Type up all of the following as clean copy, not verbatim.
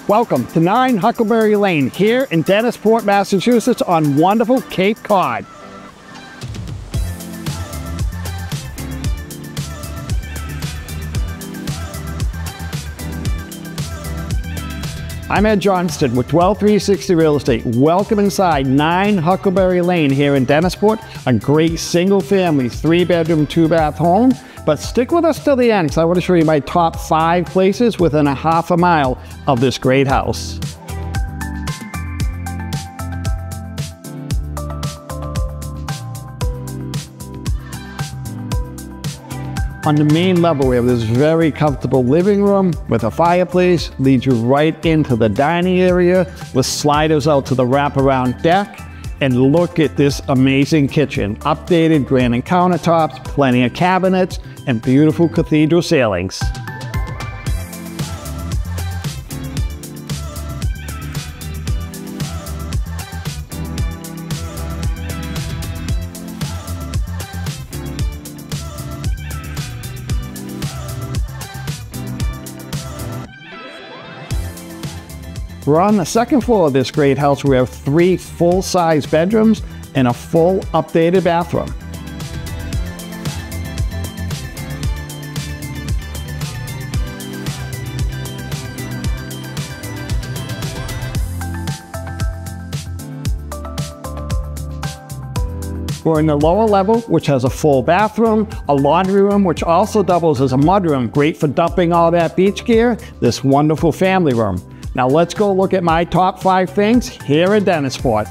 Welcome to 9 Huckleberry Lane here in Dennisport, Massachusetts on wonderful Cape Cod. I'm Ed Johnston with Dwell360 Real Estate. Welcome inside 9 Huckleberry Lane here in Dennisport, a great single-family 3-bedroom, 2-bath home. But stick with us till the end because I want to show you my top 5 places within a half a mile of this great house. On the main level, we have this very comfortable living room with a fireplace, leads you right into the dining area with sliders out to the wraparound deck. And look at this amazing kitchen. Updated granite countertops, plenty of cabinets, and beautiful cathedral ceilings. We're on the second floor of this great house. We have 3 full-size bedrooms and a full updated bathroom. We're in the lower level, which has a full bathroom, a laundry room, which also doubles as a mudroom, great for dumping all that beach gear, this wonderful family room. Now let's go look at my top 5 things here in Dennisport.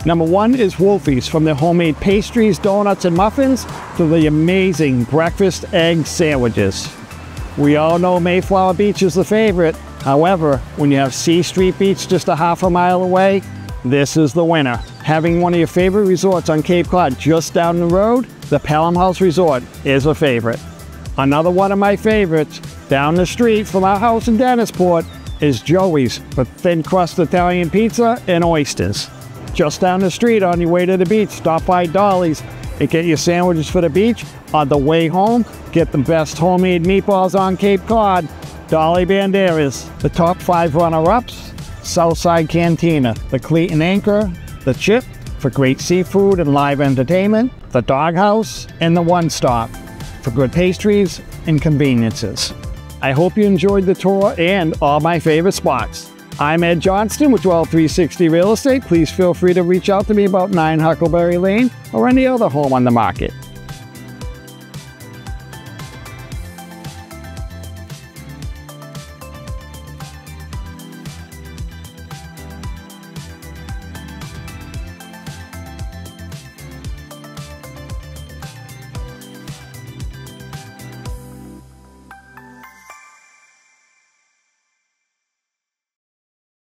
Number 1 is Woolfie's, from their homemade pastries, donuts, and muffins to the amazing breakfast egg sandwiches. We all know Mayflower Beach is the favorite. However, when you have C Street Beach just a half a mile away, this is the winner. Having one of your favorite resorts on Cape Cod just down the road, the Pelham House Resort is a favorite. Another one of my favorites, down the street from our house in Dennisport, is Joey's for thin crust Italian pizza and oysters. Just down the street on your way to the beach, stop by Dolly's and get your sandwiches for the beach. On the way home, get the best homemade meatballs on Cape Cod, Dolly Banderas. The top 5 runner-ups, Southside Cantina, the Cleat and Anchor, the Chip for great seafood and live entertainment, the Doghouse, and the One Stop for good pastries and conveniences. I hope you enjoyed the tour and all my favorite spots. I'm Ed Johnston with Dwell360 Real Estate. Please feel free to reach out to me about 9 Huckleberry Lane or any other home on the market.